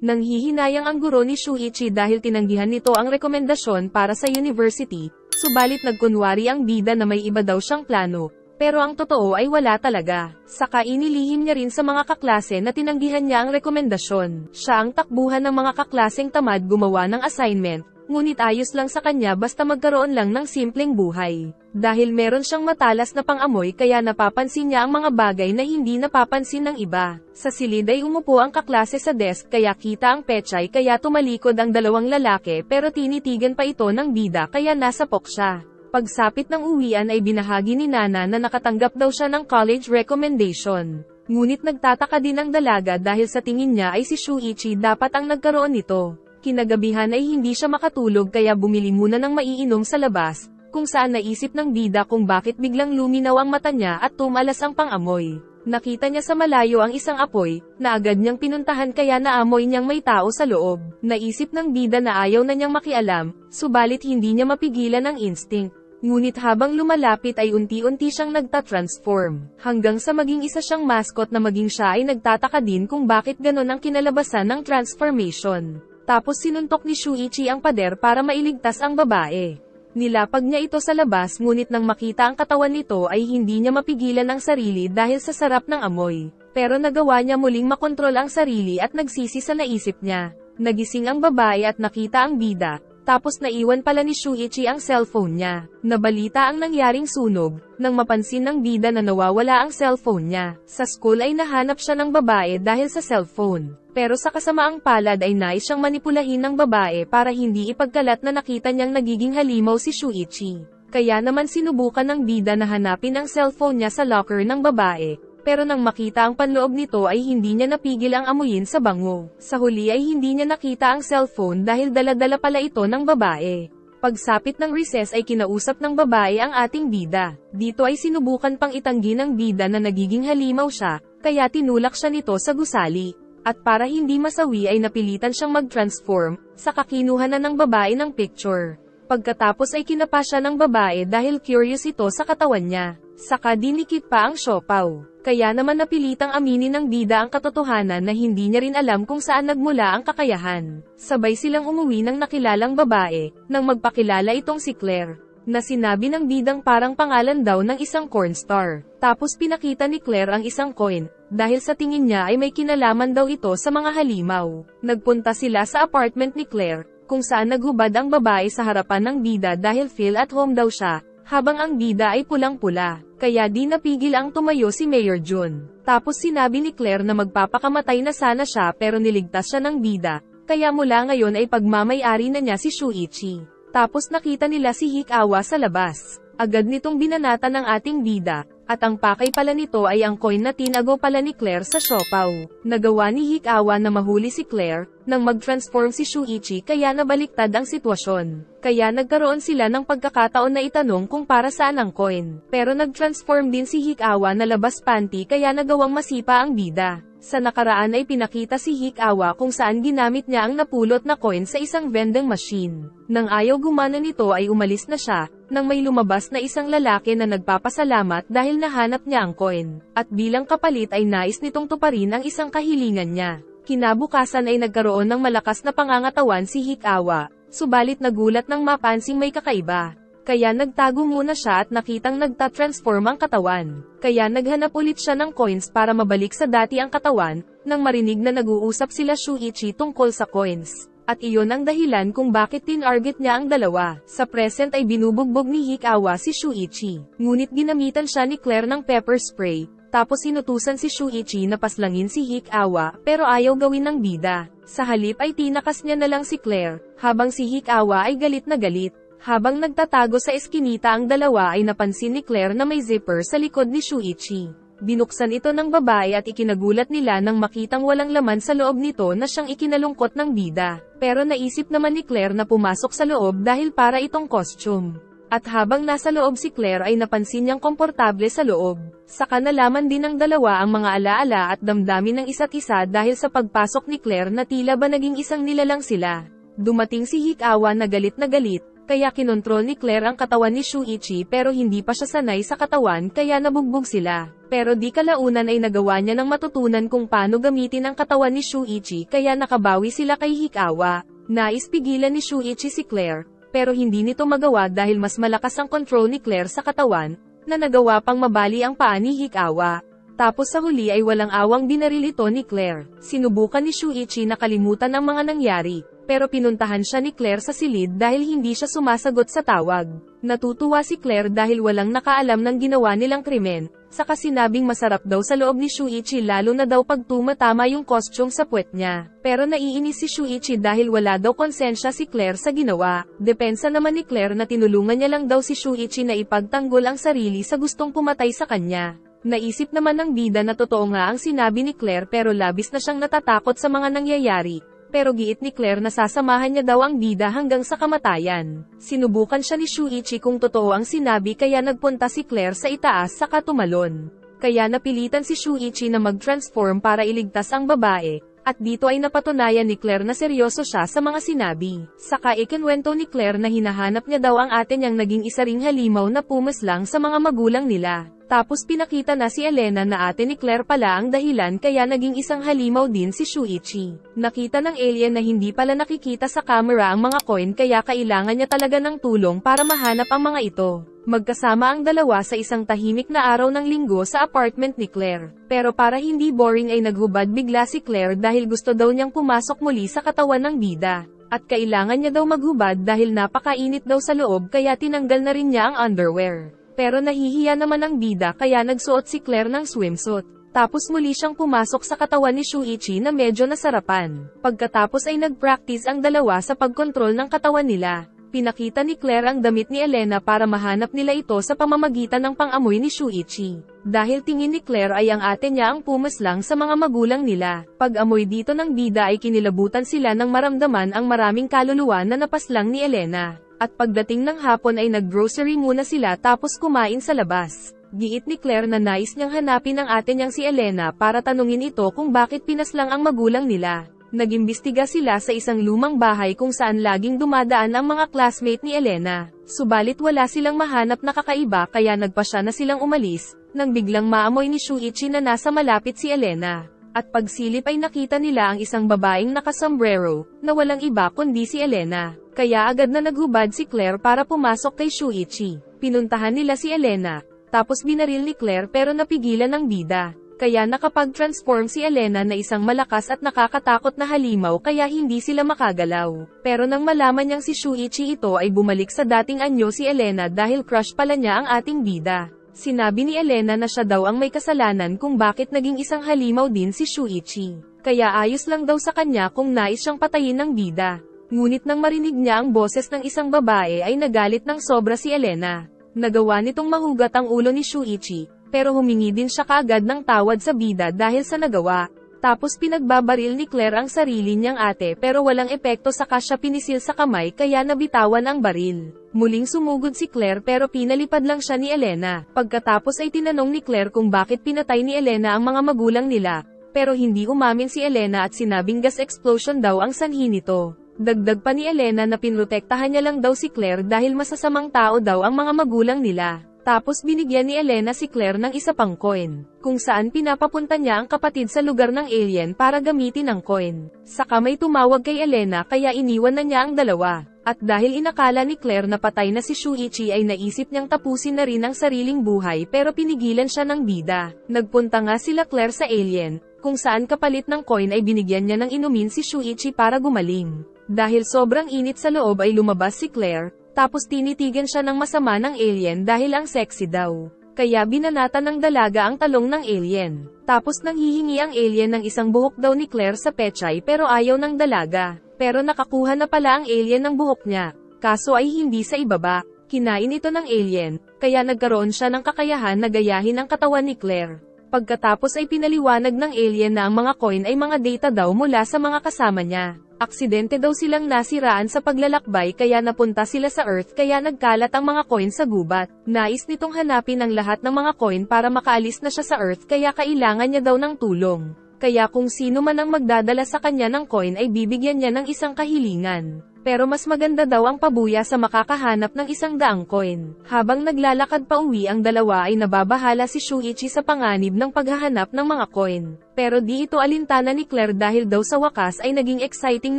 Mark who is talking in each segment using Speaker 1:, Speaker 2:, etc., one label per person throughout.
Speaker 1: Nanghihinayang ang guro ni Shuichi dahil tinanggihan nito ang rekomendasyon para sa university, subalit nagkunwari ang bida na may iba daw siyang plano, pero ang totoo ay wala talaga. Saka inilihim niya rin sa mga kaklase na tinanggihan niya ang rekomendasyon. Siya ang takbuhan ng mga kaklaseng tamad gumawa ng assignment, ngunit ayos lang sa kanya basta magkaroon lang ng simpleng buhay. Dahil meron siyang matalas na pang-amoy kaya napapansin niya ang mga bagay na hindi napapansin ng iba. Sa silid ay umupo ang kaklase sa desk kaya kita ang pechay kaya tumalikod ang dalawang lalaki pero tinitigan pa ito ng bida kaya nasapok siya. Pagsapit ng uwian ay binahagi ni Nana na nakatanggap daw siya ng college recommendation. Ngunit nagtataka din ang dalaga dahil sa tingin niya ay si Shuichi dapat ang nagkaroon nito. Kinagabihan ay hindi siya makatulog kaya bumili muna ng maiinom sa labas, kung saan naisip ng bida kung bakit biglang luminaw ang mata niya at tumalas ang pang-amoy. Nakita niya sa malayo ang isang apoy, na agad niyang pinuntahan kaya naamoy niyang may tao sa loob. Naisip ng bida na ayaw na niyang makialam, subalit hindi niya mapigilan ang instinct. Ngunit habang lumalapit ay unti-unti siyang nagtatransform, hanggang sa maging isa siyang mascot na maging siya ay nagtataka din kung bakit ganon ang kinalabasan ng transformation. Tapos sinuntok ni Shuichi ang pader para mailigtas ang babae. Nilapag niya ito sa labas ngunit nang makita ang katawan nito ay hindi niya mapigilan ang sarili dahil sa sarap ng amoy. Pero nagawa niya muling makontrol ang sarili at nagsisi sa naisip niya. Nagising ang babae at nakita ang bida. Tapos naiwan pala ni Shuichi ang cellphone niya. Nabalita ang nangyaring sunog, nang mapansin ng bida na nawawala ang cellphone niya. Sa school ay nahanap siya ng babae dahil sa cellphone. Pero sa kasamaang palad ay nais siyang manipulahin ng babae para hindi ipagkalat na nakita niyang nagiging halimaw si Shuichi. Kaya naman sinubukan ng bida na hanapin ang cellphone niya sa locker ng babae. Pero nang makita ang panloob nito ay hindi niya napigil ang amuyin sa bango. Sa huli ay hindi niya nakita ang cellphone dahil dala-dala pala ito ng babae. Pagsapit ng recess ay kinausap ng babae ang ating bida. Dito ay sinubukan pang itanggi ng bida na nagiging halimaw siya, kaya tinulak siya nito sa gusali. At para hindi masawi ay napilitan siyang mag-transform, saka kinuha na ng babae ng picture. Pagkatapos ay kinapa siya ng babae dahil curious ito sa katawan niya. Saka dinikit pa ang siopaw. Kaya naman napilitang aminin ng bida ang katotohanan na hindi niya rin alam kung saan nagmula ang kakayahan. Sabay silang umuwi ng nakilalang babae, nang magpakilala itong si Claire, na sinabi ng bidang parang pangalan daw ng isang cornstar. Tapos pinakita ni Claire ang isang coin, dahil sa tingin niya ay may kinalaman daw ito sa mga halimaw. Nagpunta sila sa apartment ni Claire, kung saan naghubad ang babae sa harapan ng bida dahil feel at home daw siya, habang ang bida ay pulang-pula. Kaya di napigil ang tumayo si Mayor Jun. Tapos sinabi ni Claire na magpapakamatay na sana siya pero niligtas siya ng bida, kaya mula ngayon ay pagmamay-ari na niya si Shuichi. Tapos nakita nila si Hikawa sa labas. Agad nitong binanata ng ating bida, at ang pakay pala nito ay ang coin na tinago pala ni Claire sa siopaw. Nagawa ni Hikawa na mahuli si Claire, nang mag-transform si Shuichi kaya nabaliktad ang sitwasyon. Kaya nagkaroon sila ng pagkakataon na itanong kung para saan ang coin. Pero nag-transform din si Hikawa na labas panty kaya nagawang masipa ang bida. Sa nakaraan ay pinakita si Hikawa kung saan ginamit niya ang napulot na coin sa isang vending machine. Nang ayaw gumana nito ay umalis na siya, nang may lumabas na isang lalaki na nagpapasalamat dahil nahanap niya ang coin. At bilang kapalit ay nais nitong tuparin ang isang kahilingan niya. Kinabukasan ay nagkaroon ng malakas na pangangatawan si Hikawa, subalit nagulat nang mapansing may kakaiba. Kaya nagtago muna siya at nakitang nagtatransform ang katawan. Kaya naghanap ulit siya ng coins para mabalik sa dati ang katawan, nang marinig na nag-uusap sila Shuichi tungkol sa coins. At iyon ang dahilan kung bakit tinarget niya ang dalawa. Sa present ay binubugbog ni Hikawa si Shuichi. Ngunit ginamitan siya ni Claire ng pepper spray, tapos inutusan si Shuichi na paslangin si Hikawa pero ayaw gawin ng bida. Sa halip ay tinakas niya na lang si Claire, habang si Hikawa ay galit na galit. Habang nagtatago sa eskinita ang dalawa ay napansin ni Claire na may zipper sa likod ni Shuichi. Binuksan ito ng babae at ikinagulat nila nang makitang walang laman sa loob nito na siyang ikinalungkot ng bida. Pero naisip naman ni Claire na pumasok sa loob dahil para itong costume. At habang nasa loob si Claire ay napansin niyang komportable sa loob. Saka nalaman din ng dalawa ang mga alaala at damdamin ng isa't isa dahil sa pagpasok ni Claire na tila ba naging isang nilalang sila. Dumating si Hikawa na galit, kaya kinontrol ni Claire ang katawan ni Shuichi pero hindi pa siya sanay sa katawan kaya nabugbog sila. Pero di kalaunan ay nagawa niya ng matutunan kung paano gamitin ang katawan ni Shuichi kaya nakabawi sila kay Hikawa. Nais pigilan ni Shuichi si Claire, pero hindi nito magawa dahil mas malakas ang control ni Claire sa katawan, na nagawa pang mabali ang paa ni Hikawa. Tapos sa huli ay walang awang binaril ito ni Claire. Sinubukan ni Shuichi na kalimutan ang mga nangyari, pero pinuntahan siya ni Claire sa silid dahil hindi siya sumasagot sa tawag. Natutuwa si Claire dahil walang nakaalam ng ginawa nilang krimen, saka sinabing masarap daw sa loob ni Shuichi lalo na daw pag tumatama yung costume sa puwet niya. Pero naiinis si Shuichi dahil wala daw konsensya si Claire sa ginawa. Depensa naman ni Claire na tinulungan niya lang daw si Shuichi na ipagtanggol ang sarili sa gustong pumatay sa kanya. Naisip naman ng bida na totoo nga ang sinabi ni Claire pero labis na siyang natatakot sa mga nangyayari. Pero giit ni Claire na sasamahan niya daw ang bida hanggang sa kamatayan. Sinubukan siya ni Shuichi kung totoo ang sinabi kaya nagpunta si Claire sa itaas saka tumalon. Kaya napilitan si Shuichi na mag-transform para iligtas ang babae. At dito ay napatunayan ni Claire na seryoso siya sa mga sinabi. Saka ikinwento ni Claire na hinahanap niya daw ang ate niyang naging isa ring halimaw na pumaslang sa mga magulang nila. Tapos pinakita na si Elena na ate ni Claire pala ang dahilan kaya naging isang halimaw din si Shuichi. Nakita ng alien na hindi pala nakikita sa camera ang mga coin kaya kailangan niya talaga ng tulong para mahanap ang mga ito. Magkasama ang dalawa sa isang tahimik na araw ng linggo sa apartment ni Claire. Pero para hindi boring ay naghubad bigla si Claire dahil gusto daw niyang pumasok muli sa katawan ng bida. At kailangan niya daw maghubad dahil napakainit daw sa loob kaya tinanggal na rin niya ang underwear. Pero nahihiya naman ang bida kaya nagsuot si Claire ng swimsuit. Tapos muli siyang pumasok sa katawan ni Shuichi na medyo nasarapan. Pagkatapos ay nag-practice ang dalawa sa pagkontrol ng katawan nila. Pinakita ni Claire ang damit ni Elena para mahanap nila ito sa pamamagitan ng pang-amoy ni Shuichi. Dahil tingin ni Claire ay ang ate niya ang pumaslang sa mga magulang nila. Pag-amoy dito ng bida ay kinilabutan sila ng maramdaman ang maraming kaluluwa na napaslang ni Elena. At pagdating ng hapon ay nag-grocery muna sila tapos kumain sa labas. Giit ni Claire na nais niyang hanapin ang ate niyang si Elena para tanungin ito kung bakit pinaslang ang magulang nila. Nag-imbestiga sila sa isang lumang bahay kung saan laging dumadaan ang mga classmate ni Elena. Subalit wala silang mahanap na kakaiba kaya nagpasya na silang umalis, nang biglang maamoy ni Shuichi na nasa malapit si Elena. At pagsilip ay nakita nila ang isang babaeng nakasombrero, na walang iba kundi si Elena. Kaya agad na naghubad si Claire para pumasok kay Shuichi. Pinuntahan nila si Elena, tapos binaril ni Claire pero napigilan ng bida. Kaya nakapag-transform si Elena na isang malakas at nakakatakot na halimaw kaya hindi sila makagalaw. Pero nang malaman niyang si Shuichi ito ay bumalik sa dating anyo si Elena dahil crush pala niya ang ating bida. Sinabi ni Elena na siya daw ang may kasalanan kung bakit naging isang halimaw din si Shuichi. Kaya ayos lang daw sa kanya kung nais siyang patayin ng bida. Ngunit nang marinig niya ang boses ng isang babae ay nagalit ng sobra si Elena. Nagawa nitong mahugat ang ulo ni Shuichi. Pero humingi din siya kaagad ng tawad sa bida dahil sa nagawa. Tapos pinagbabaril ni Claire ang sarili niyang ate pero walang epekto saka siya pinisil sa kamay kaya nabitawan ang baril. Muling sumugod si Claire pero pinalipad lang siya ni Elena. Pagkatapos ay tinanong ni Claire kung bakit pinatay ni Elena ang mga magulang nila. Pero hindi umamin si Elena at sinabing gas explosion daw ang sanhi nito. Dagdag pa ni Elena na pinrotektahan niya lang daw si Claire dahil masasamang tao daw ang mga magulang nila. Tapos binigyan ni Elena si Claire ng isa pang coin, kung saan pinapapunta niya ang kapatid sa lugar ng alien para gamitin ang coin. Saka may tumawag kay Elena kaya iniwan na niya ang dalawa. At dahil inakala ni Claire na patay na si Shuichi ay naisip niyang tapusin na rin ang sariling buhay pero pinigilan siya ng bida. Nagpunta nga sila Claire sa alien, kung saan kapalit ng coin ay binigyan niya ng inumin si Shuichi para gumaling. Dahil sobrang init sa loob ay lumabas si Claire. Tapos tinitigan siya ng masama ng alien dahil ang sexy daw. Kaya binanatan ng dalaga ang talong ng alien. Tapos nanghihingi ang alien ng isang buhok daw ni Claire sa pechay pero ayaw ng dalaga. Pero nakakuha na pala ang alien ng buhok niya. Kaso ay hindi sa ibaba. Kinain ito ng alien, kaya nagkaroon siya ng kakayahan na gayahin ang katawan ni Claire. Pagkatapos ay pinaliwanag ng alien na ang mga coin ay mga data daw mula sa mga kasama niya. Aksidente daw silang nasiraan sa paglalakbay kaya napunta sila sa Earth kaya nagkalat ang mga coin sa gubat. Nais nitong hanapin ang lahat ng mga coin para makaalis na siya sa Earth kaya kailangan niya daw ng tulong. Kaya kung sino man ang magdadala sa kanya ng coin ay bibigyan niya ng isang kahilingan. Pero mas maganda daw ang pabuya sa makakahanap ng 100 coin. Habang naglalakad pa uwi ang dalawa ay nababahala si Shuichi sa panganib ng paghahanap ng mga coin. Pero di ito alintana ni Claire dahil daw sa wakas ay naging exciting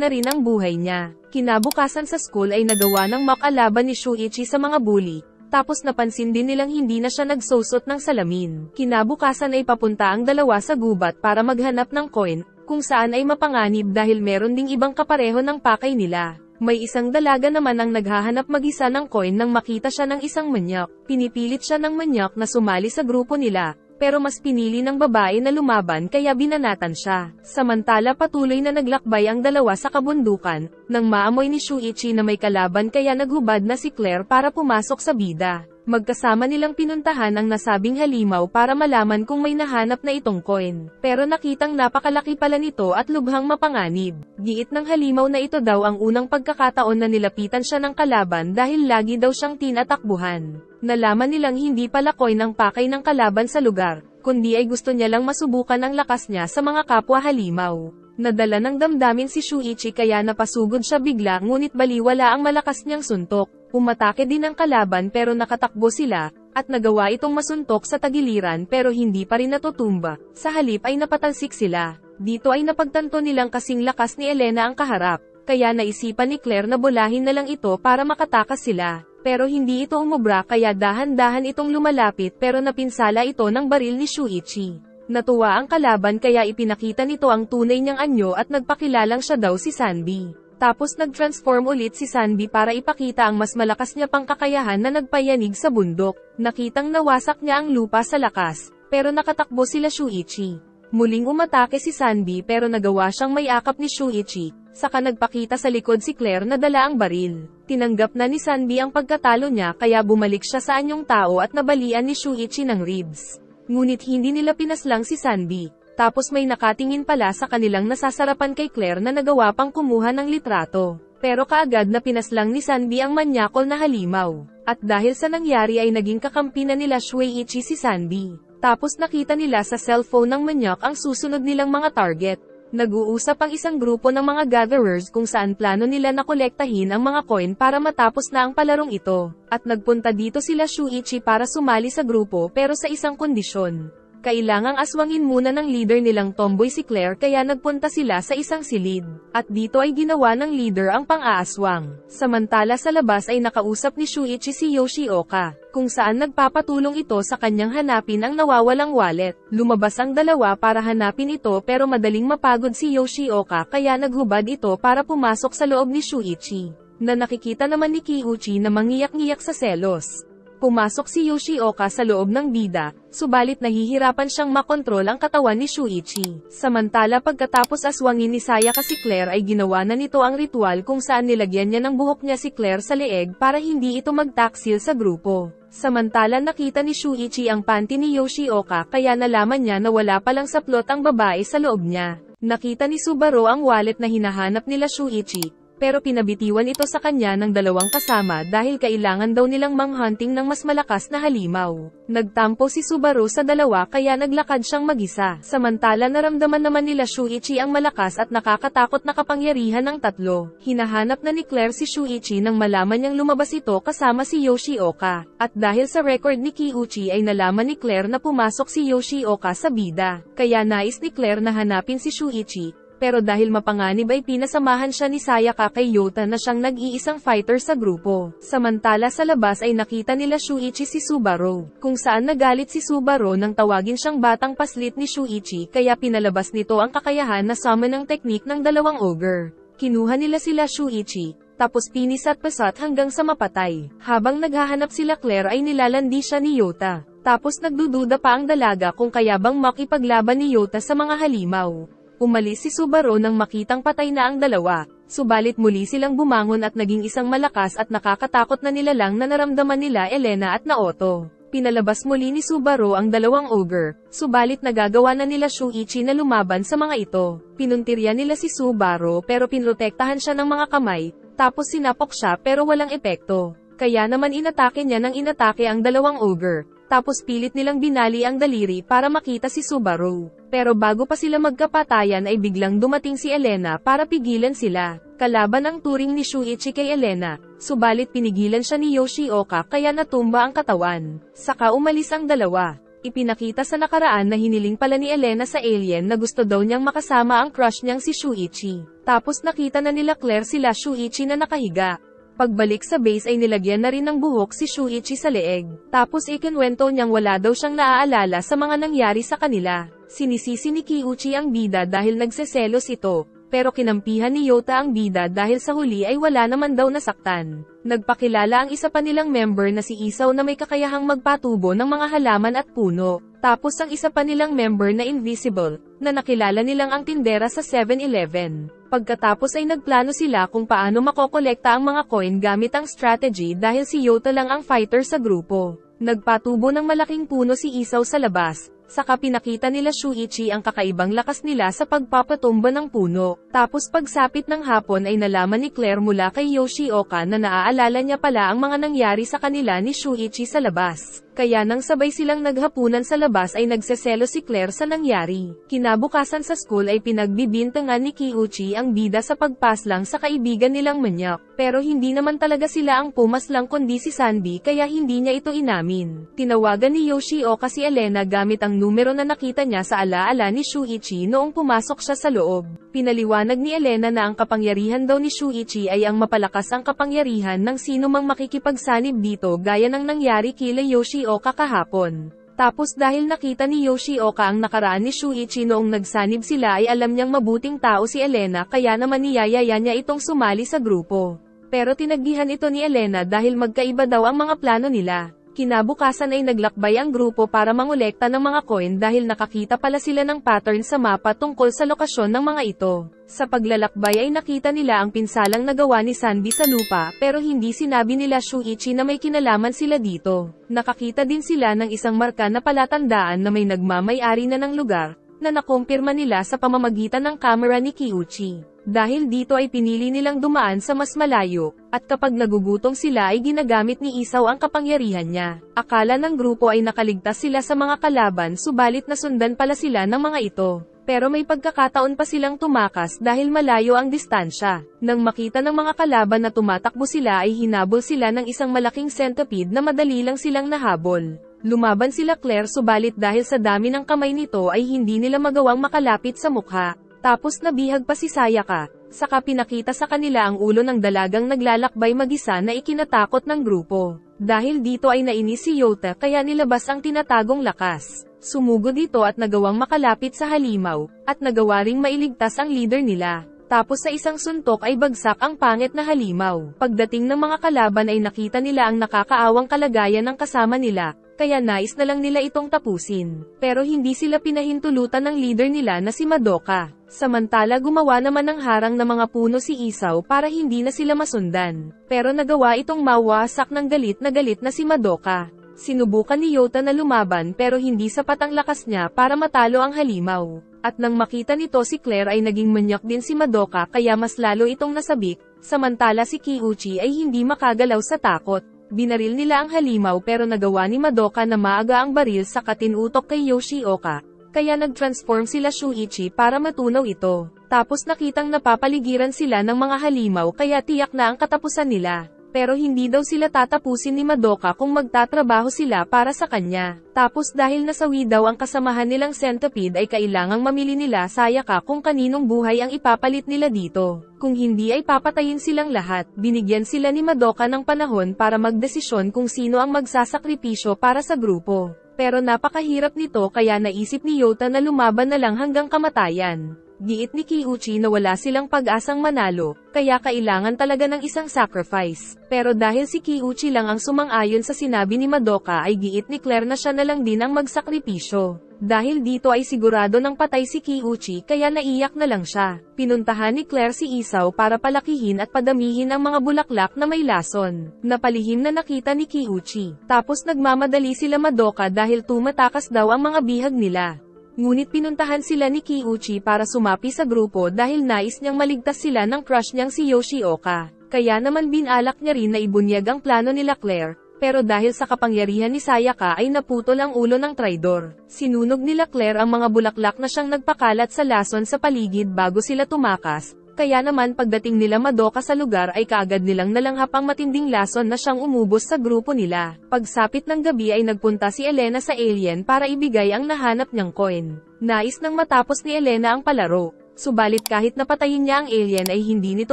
Speaker 1: na rin ang buhay niya. Kinabukasan sa school ay nagawa ng mock laban ni Shuichi sa mga bully. Tapos napansin din nilang hindi na siya nagsusot ng salamin. Kinabukasan ay papunta ang dalawa sa gubat para maghanap ng coin, kung saan ay mapanganib dahil meron ding ibang kapareho ng pakay nila. May isang dalaga naman ang naghahanap mag-isa ng coin nang makita siya ng isang manyak. Pinipilit siya ng manyak na sumali sa grupo nila, pero mas pinili ng babae na lumaban kaya binanatan siya. Samantala patuloy na naglakbay ang dalawa sa kabundukan, nang maamoy ni Shuichi na may kalaban kaya naghubad na si Claire para pumasok sa bida. Magkasama nilang pinuntahan ang nasabing halimaw para malaman kung may nahanap na itong coin. Pero nakitang napakalaki pala nito at lubhang mapanganib. Giit ng halimaw na ito daw ang unang pagkakataon na nilapitan siya ng kalaban dahil lagi daw siyang tinatakbuhan. Nalaman nilang hindi pala coin ang pakay ng kalaban sa lugar, kundi ay gusto niya lang masubukan ang lakas niya sa mga kapwa halimaw. Nadala ng damdamin si Shuichi kaya napasugod siya bigla ngunit baliwala ang malakas niyang suntok. Umatake din ang kalaban pero nakatakbo sila, at nagawa itong masuntok sa tagiliran pero hindi pa rin natutumba. Sa halip ay napatalsik sila. Dito ay napagtanto nilang kasing lakas ni Elena ang kaharap, kaya naisipan ni Claire na bulahin na lang ito para makatakas sila. Pero hindi ito umubra kaya dahan-dahan itong lumalapit pero napinsala ito ng baril ni Shuichi. Natuwa ang kalaban kaya ipinakita nito ang tunay niyang anyo at nagpakilalang siya daw si Sanbi. Tapos nag-transform ulit si Sanbi para ipakita ang mas malakas niya pang kakayahan na nagpayanig sa bundok. Nakitang nawasak niya ang lupa sa lakas, pero nakatakbo sila Shuichi. Muling umatake si Sanbi pero nagawa siyang mayakap ni Shuichi, saka nagpakita sa likod si Claire na dala ang baril. Tinanggap na ni Sanbi ang pagkatalo niya kaya bumalik siya sa anyong tao at nabalian ni Shuichi ng ribs. Ngunit hindi nila pinaslang si Sanbi. Tapos may nakatingin pala sa kanilang nasasarapan kay Claire na nagawa pang kumuha ng litrato. Pero kaagad na pinaslang ni Sanbi ang manyakol na halimaw. At dahil sa nangyari ay naging kakampi na nila Shuichi si Sanbi. Tapos nakita nila sa cellphone ng manyak ang susunod nilang mga target. Nag-uusap ang isang grupo ng mga gatherers kung saan plano nila na kolektahin ang mga coin para matapos na ang palarong ito. At nagpunta dito sila Shuichi para sumali sa grupo pero sa isang kondisyon. Kailangang aswangin muna ng leader nilang tomboy si Claire kaya nagpunta sila sa isang silid. At dito ay ginawa ng leader ang pang-aaswang. Samantala sa labas ay nakausap ni Shuichi si Yoshioka, kung saan nagpapatulong ito sa kanyang hanapin ang nawawalang wallet. Lumabas ang dalawa para hanapin ito pero madaling mapagod si Yoshioka kaya naghubad ito para pumasok sa loob ni Shuichi, na nakikita naman ni Kiuchi na mangiyak-ngiyak sa selos. Pumasok si Yoshioka sa loob ng bida, subalit nahihirapan siyang makontrol ang katawan ni Shuichi. Samantala pagkatapos aswangin ni Sayaka si Claire ay ginawa na nito ang ritual kung saan nilagyan niya ng buhok niya si Claire sa leeg para hindi ito magtaksil sa grupo. Samantala nakita ni Shuichi ang panty ni Yoshioka kaya nalaman niya na wala palang saplot ang babae sa loob niya. Nakita ni Subaru ang wallet na hinahanap nila Shuichi, pero pinabitiwan ito sa kanya ng dalawang kasama dahil kailangan daw nilang manghunting ng mas malakas na halimaw. Nagtampo si Subaru sa dalawa kaya naglakad siyang mag-isa. Samantala naramdaman naman nila Shuichi ang malakas at nakakatakot na kapangyarihan ng tatlo. Hinahanap na ni Claire si Shuichi nang malaman niyang lumabas ito kasama si Yoshioka. At dahil sa record ni Kiuchi ay nalaman ni Claire na pumasok si Yoshioka sa bida. Kaya nais ni Claire na hanapin si Shuichi. Pero dahil mapanganib ay pinasamahan siya ni Sayaka kay Yota na siyang nag-iisang fighter sa grupo. Samantala sa labas ay nakita nila Shuichi si Subaru, kung saan nagalit si Subaru nang tawagin siyang batang paslit ni Shuichi kaya pinalabas nito ang kakayahan na summon ng teknik ng dalawang ogre. Kinuha nila sila Shuichi, tapos pinis at pasat hanggang sa mapatay. Habang naghahanap sila Claire ay nilalandi siya ni Yota. Tapos nagdududa pa ang dalaga kung kaya bang makipaglaban ni Yota sa mga halimaw. Umalis si Subaru nang makitang patay na ang dalawa, subalit muli silang bumangon at naging isang malakas at nakakatakot na nilalang na naramdaman nila Elena at Naoto. Pinalabas muli ni Subaru ang dalawang ogre, subalit nagagawa na nila Shuichi na lumaban sa mga ito. Pinuntirya nila si Subaru pero pinrotektahan siya ng mga kamay, tapos sinapok siya pero walang epekto. Kaya naman inatake niya nang inatake ang dalawang ogre, tapos pilit nilang binali ang daliri para makita si Subaru. Pero bago pa sila magkapatayan ay biglang dumating si Elena para pigilan sila. Kalaban ang turing ni Shuichi kay Elena, subalit pinigilan siya ni Yoshioka kaya natumba ang katawan. Saka umalis ang dalawa. Ipinakita sa nakaraan na hiniling pala ni Elena sa alien na gusto daw niyang makasama ang crush niyang si Shuichi. Tapos nakita na nila Claire sila Shuichi na nakahiga. Pagbalik sa base ay nilagyan na rin ng buhok si Shuichi sa leeg. Tapos ikinwento niyang wala daw siyang naaalala sa mga nangyari sa kanila. Sinisisi ni Kiuchi ang bida dahil nagseselos ito, pero kinampihan ni Yota ang bida dahil sa huli ay wala naman daw nasaktan. Nagpakilala ang isa pa nilang member na si Isaw na may kakayahang magpatubo ng mga halaman at puno. Tapos ang isa pa nilang member na Invisible, na nakilala nilang ang tindera sa 7-Eleven. Pagkatapos ay nagplano sila kung paano makokolekta ang mga coin gamit ang strategy dahil si Yota lang ang fighter sa grupo. Nagpatubo ng malaking puno si Isaw sa labas, saka pinakita nila Shuichi ang kakaibang lakas nila sa pagpapatumba ng puno. Tapos pagsapit ng hapon ay nalaman ni Claire mula kay Yoshioka na naaalala niya pala ang mga nangyari sa kanila ni Shuichi sa labas. Kaya nang sabay silang naghapunan sa labas ay nagseselo si Claire sa nangyari. Kinabukasan sa school ay pinagbibintangan ni Kiuchi ang bida sa pagpaslang sa kaibigan nilang manyak. Pero hindi naman talaga sila ang pumaslang kundi si Sanbi kaya hindi niya ito inamin. Tinawagan ni Yoshioka si Elena gamit ang numero na nakita niya sa alaala ni Shuichi noong pumasok siya sa loob. Pinaliwanag ni Elena na ang kapangyarihan daw ni Shuichi ay ang mapalakas ang kapangyarihan ng sino mang makikipagsanib dito gaya ng nangyari kila Yoshioka kahapon. Tapos dahil nakita ni Yoshioka ang nakaraan ni Shuichi noong nagsanib sila ay alam niyang mabuting tao si Elena kaya naman niyayaya niya itong sumali sa grupo. Pero tinaggihan ito ni Elena dahil magkaiba daw ang mga plano nila. Kinabukasan ay naglakbay ang grupo para mangolekta ng mga coin dahil nakakita pala sila ng pattern sa mapa tungkol sa lokasyon ng mga ito. Sa paglalakbay ay nakita nila ang pinsalang nagawa ni Sanbi sa lupa pero hindi sinabi nila Shuichi na may kinalaman sila dito. Nakakita din sila ng isang marka na palatandaan na may nagmamay-ari na ng lugar, na nakumpirma nila sa pamamagitan ng kamera ni Kiuchi. Dahil dito ay pinili nilang dumaan sa mas malayo, at kapag nagugutom sila ay ginagamit ni Isaw ang kapangyarihan niya. Akala ng grupo ay nakaligtas sila sa mga kalaban subalit nasundan pala sila ng mga ito. Pero may pagkakataon pa silang tumakas dahil malayo ang distansya. Nang makita ng mga kalaban na tumatakbo sila ay hinabol sila ng isang malaking centipede na madali lang silang nahabol. Lumaban sila Claire subalit dahil sa dami ng kamay nito ay hindi nila magawang makalapit sa mukha. Tapos nabihag pa si Sayaka, saka pinakita sa kanila ang ulo ng dalagang naglalakbay mag-isa na ikinatakot ng grupo. Dahil dito ay nainis si Yota kaya nilabas ang tinatagong lakas. Sumugod ito at nagawang makalapit sa halimaw, at nagawa ring mailigtas ang leader nila. Tapos sa isang suntok ay bagsak ang pangit na halimaw. Pagdating ng mga kalaban ay nakita nila ang nakakaawang kalagayan ng kasama nila, kaya nais na lang nila itong tapusin. Pero hindi sila pinahintulutan ng leader nila na si Madoka. Samantala gumawa naman ng harang na mga puno si Isaw para hindi na sila masundan. Pero nagawa itong mawasak ng galit na si Madoka. Sinubukan ni Yota na lumaban pero hindi sapat ang lakas niya para matalo ang halimaw. At nang makita nito si Claire ay naging manyak din si Madoka kaya mas lalo itong nasabik, samantala si Kiuchi ay hindi makagalaw sa takot. Binaril nila ang halimaw pero nagawa ni Madoka na maaga ang baril sa katinutok kay Yoshioka, kaya nag-transform sila Shuichi para matunaw ito. Tapos nakitang napapaligiran sila ng mga halimaw kaya tiyak na ang katapusan nila. Pero hindi daw sila tatapusin ni Madoka kung magtatrabaho sila para sa kanya. Tapos dahil nasawi daw ang kasamahan nilang centipede ay kailangang mamili nila Sayaka kung kaninong buhay ang ipapalit nila dito. Kung hindi ay papatayin silang lahat. Binigyan sila ni Madoka ng panahon para magdesisyon kung sino ang magsasakripisyo para sa grupo. Pero napakahirap nito kaya naisip ni Yota na lumaban na lang hanggang kamatayan. Giit ni Kiuchi na wala silang pag-asang manalo, kaya kailangan talaga ng isang sacrifice. Pero dahil si Kiuchi lang ang sumang-ayon sa sinabi ni Madoka ay giit ni Claire na siya na lang din ang magsakripisyo. Dahil dito ay sigurado ng patay si Kiuchi kaya naiyak na lang siya. Pinuntahan ni Claire si Isaw para palakihin at padamihin ang mga bulaklak na may lason. Napalihim na nakita ni Kiuchi. Tapos nagmamadali sila Madoka dahil tumatakas daw ang mga bihag nila. Ngunit pinuntahan sila ni Kiuchi para sumapi sa grupo dahil nais niyang maligtas sila ng crush niyang si Yoshioka. Kaya naman binalak niya rin na ibunyag ang plano nila Claire, pero dahil sa kapangyarihan ni Sayaka ay naputol ang ulo ng traidor. Sinunog nila Claire ang mga bulaklak na siyang nagpakalat sa lason sa paligid bago sila tumakas, kaya naman pagdating nila Madoka sa lugar ay kaagad nilang nalanghap ang matinding lason na siyang umubos sa grupo nila. Pagsapit ng gabi ay nagpunta si Elena sa alien para ibigay ang nahanap niyang coin. Nais nang matapos ni Elena ang palaro. Subalit kahit napatayin niya ang alien ay hindi nito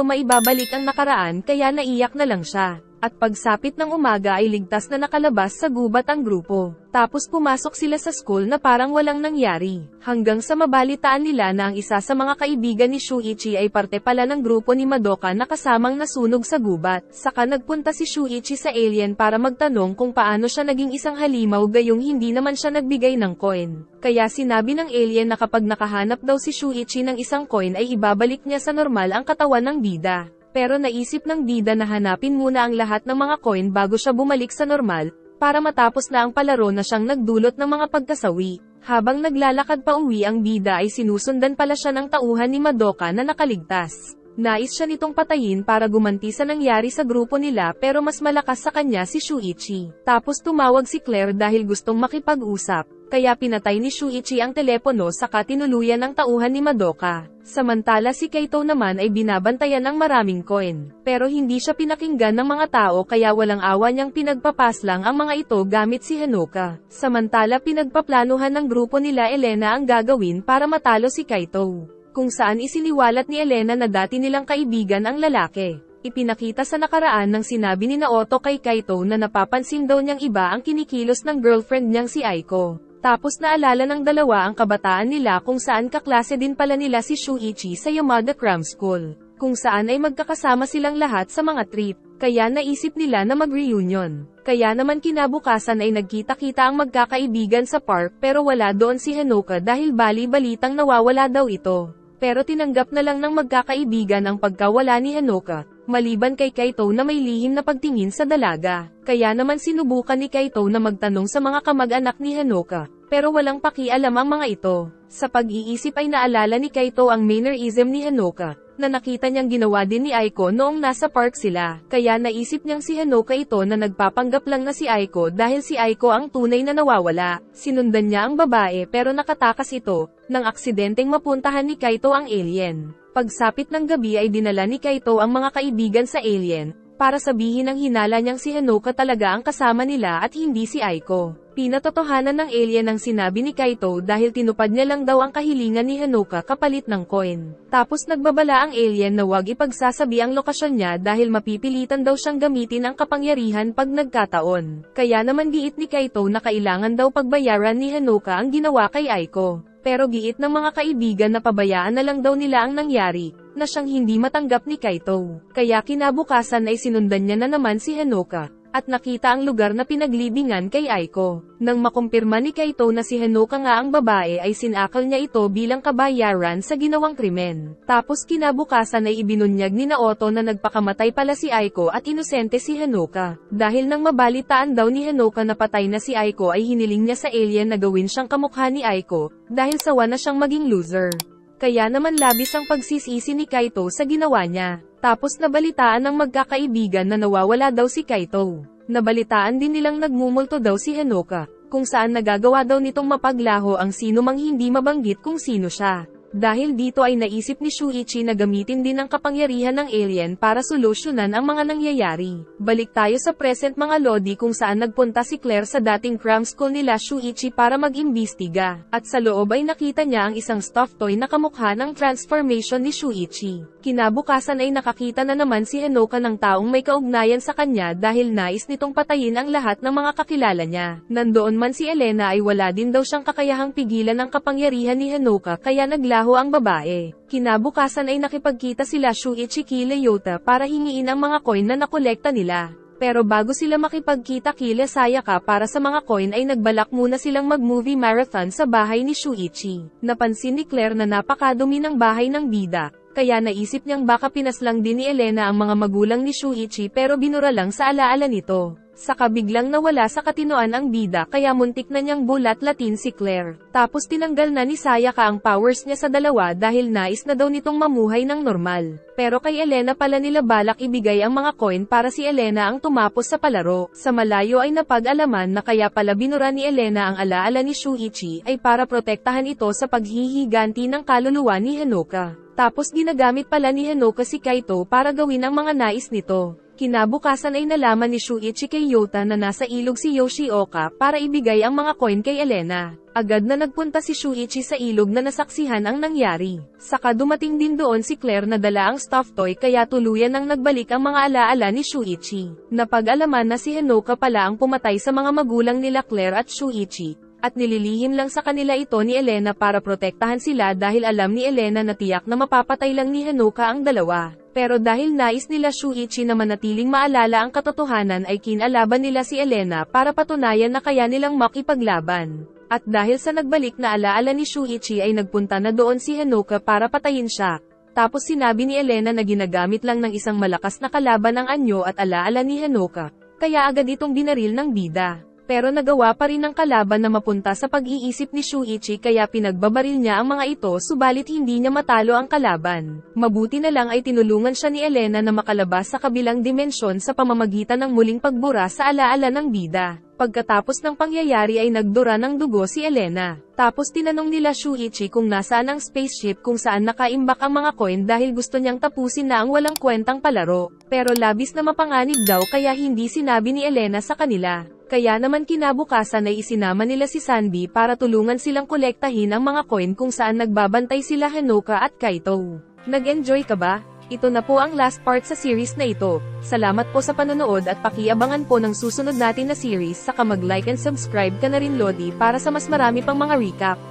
Speaker 1: maibabalik ang nakaraan kaya naiyak na lang siya. At pagsapit ng umaga ay ligtas na nakalabas sa gubat ang grupo. Tapos pumasok sila sa school na parang walang nangyari. Hanggang sa mabalitaan nila na ang isa sa mga kaibigan ni Shuichi ay parte pala ng grupo ni Madoka na kasamang nasunog sa gubat. Saka nagpunta si Shuichi sa alien para magtanong kung paano siya naging isang halimaw gayong hindi naman siya nagbigay ng coin. Kaya sinabi ng alien na kapag nakahanap daw si Shuichi ng isang coin ay ibabalik niya sa normal ang katawan ng bida. Pero naisip ng bida na hanapin muna ang lahat ng mga coin bago siya bumalik sa normal, para matapos na ang palaro na siyang nagdulot ng mga pagkasawi. Habang naglalakad pa uwi ang bida ay sinusundan pala siya ng tauhan ni Madoka na nakaligtas. Nais siya nitong patayin para gumanti sa nangyari sa grupo nila pero mas malakas sa kanya si Shuichi. Tapos tumawag si Claire dahil gustong makipag-usap. Kaya pinatay ni Shuichi ang telepono saka tinuluyan ng tauhan ni Madoka. Samantala si Kaito naman ay binabantayan ng maraming coin. Pero hindi siya pinakinggan ng mga tao kaya walang awa niyang pinagpapaslang ang mga ito gamit si Hanoka. Samantala pinagpaplanuhan ng grupo nila Elena ang gagawin para matalo si Kaito. Kung saan isiniwalat ni Elena na dati nilang kaibigan ang lalaki. Ipinakita sa nakaraan ng sinabi ni Naoto kay Kaito na napapansin daw niyang iba ang kinikilos ng girlfriend niyang si Aiko. Tapos naalala ng dalawa ang kabataan nila kung saan kaklase din pala nila si Shuichi sa Yamada Cram School, kung saan ay magkakasama silang lahat sa mga trip, kaya naisip nila na mag-reunion. Kaya naman kinabukasan ay nagkita-kita ang magkakaibigan sa park pero wala doon si Hanoka dahil bali-balitang nawawala daw ito. Pero tinanggap na lang ng magkakaibigan ang pagkawala ni Hanoka, maliban kay Kaito na may lihim na pagtingin sa dalaga. Kaya naman sinubukan ni Kaito na magtanong sa mga kamag-anak ni Hanoka, pero walang pakialam ang mga ito. Sa pag-iisip ay naalala ni Kaito ang mannerism ni Hanoka, na nakita niyang ginawa din ni Aiko noong nasa park sila. Kaya naisip niyang si Hanoka ito na nagpapanggap lang na si Aiko dahil si Aiko ang tunay na nawawala. Sinundan niya ang babae pero nakatakas ito, nang aksidenteng mapuntahan ni Kaito ang alien. Pagsapit ng gabi ay dinala ni Kaito ang mga kaibigan sa alien, para sabihin ang hinala niyang si Hanoka talaga ang kasama nila at hindi si Aiko. Pinatotohanan ng alien ang sinabi ni Kaito dahil tinupad niya lang daw ang kahilingan ni Hanoka kapalit ng coin. Tapos nagbabala ang alien na huwag ipagsasabi ang lokasyon niya dahil mapipilitan daw siyang gamitin ang kapangyarihan pag nagkataon. Kaya naman giit ni Kaito na kailangan daw pagbayaran ni Hanoka ang ginawa kay Aiko. Pero giit ng mga kaibigan na pabayaan na lang daw nila ang nangyari, na siyang hindi matanggap ni Kaito. Kaya kinabukasan ay sinundan niya na naman si Hanoka, at nakita ang lugar na pinaglibingan kay Aiko. Nang makumpirma ni Kaito na si Hanoka nga ang babae ay sinakal niya ito bilang kabayaran sa ginawang krimen. Tapos kinabukasan ay ibinunyag ni Naoto na nagpakamatay pala si Aiko at inosente si Hanoka. Dahil nang mabalitaan daw ni Hanoka na patay na si Aiko ay hiniling niya sa alien na gawin siyang kamukha ni Aiko, dahil sawa na siyang maging loser. Kaya naman labis ang pagsisisi ni Kaito sa ginawa niya. Tapos nabalitaan ng magkakaibigan na nawawala daw si Kaito. Nabalitaan din nilang nagmumulto daw si Hanoka, kung saan nagagawa daw nitong mapaglaho ang sino mang hindi mabanggit kung sino siya. Dahil dito ay naisip ni Shuichi na gamitin din ang kapangyarihan ng alien para solusyonan ang mga nangyayari. Balik tayo sa present mga lodi kung saan nagpunta si Claire sa dating cram school nila Shuichi para mag-imbestiga. At sa loob ay nakita niya ang isang stuffed toy na kamukha ng transformation ni Shuichi. Kinabukasan ay nakakita na naman si Hanoka ng taong may kaugnayan sa kanya dahil nais nitong patayin ang lahat ng mga kakilala niya. Nandoon man si Elena ay wala din daw siyang kakayahang pigilan ang kapangyarihan ni Hanoka kaya naglaho ang babae. Kinabukasan ay nakipagkita sila Shuichi kila Yota para hingiin ang mga coin na nakolekta nila. Pero bago sila makipagkita kila Sayaka para sa mga coin ay nagbalak muna silang mag-movie marathon sa bahay ni Shuichi. Napansin ni Claire na napakadumi ng bahay ng bida, kaya naisip niyang baka pinaslang din ni Elena ang mga magulang ni Shuichi pero binura lang sa alaala nito. Saka biglang nawala sa katinoan ang bida kaya muntik na niyang bulat-latin si Claire. Tapos tinanggal na ni Sayaka ang powers niya sa dalawa dahil nais na daw nitong mamuhay ng normal. Pero kay Elena pala nila balak ibigay ang mga coin para si Elena ang tumapos sa palaro. Sa malayo ay napag-alaman na kaya pala binura ni Elena ang alaala ni Shuichi ay para protektahan ito sa paghihiganti ng kaluluwa ni Hanoka. Tapos ginagamit pala ni Hanoka si Kaito para gawin ang mga nais nito. Kinabukasan ay nalaman ni Shuichi kay Yota na nasa ilog si Yoshioka para ibigay ang mga coin kay Elena. Agad na nagpunta si Shuichi sa ilog na nasaksihan ang nangyari. Saka dumating din doon si Claire na dala ang stuffed toy kaya tuluyan nang nagbalik ang mga alaala ni Shuichi. Napag-alaman na si Hanoka pala ang pumatay sa mga magulang nila Claire at Shuichi. At nililihim lang sa kanila ito ni Elena para protektahan sila dahil alam ni Elena na tiyak na mapapatay lang ni Hanoka ang dalawa. Pero dahil nais nila Shuichi na manatiling maalala ang katotohanan ay kinalaban nila si Elena para patunayan na kaya nilang makipaglaban. At dahil sa nagbalik na alaala ni Shuichi ay nagpunta na doon si Hanoka para patayin siya. Tapos sinabi ni Elena na ginagamit lang ng isang malakas na kalaban ang anyo at alaala ni Hanoka. Kaya agad itong binaril ng bida. Pero nagawa pa rin ng kalaban na mapunta sa pag-iisip ni Shuichi kaya pinagbabaril niya ang mga ito subalit hindi niya matalo ang kalaban. Mabuti na lang ay tinulungan siya ni Elena na makalabas sa kabilang dimensyon sa pamamagitan ng muling pagbura sa alaala ng bida. Pagkatapos ng pangyayari ay nagdura ng dugo si Elena. Tapos tinanong nila Shuichi kung nasaan ang spaceship kung saan nakaimbak ang mga coin dahil gusto niyang tapusin na ang walang kwentang palaro. Pero labis na mapanganib daw kaya hindi sinabi ni Elena sa kanila. Kaya naman kinabukasan ay isinama nila si Sanbi para tulungan silang kolektahin ang mga coin kung saan nagbabantay sila Hanoka at Kaito. Nag-enjoy ka ba? Ito na po ang last part sa series na ito. Salamat po sa panonood at pakiabangan po ng susunod natin na series saka mag-like and subscribe ka na rin Lodi para sa mas marami pang mga recap.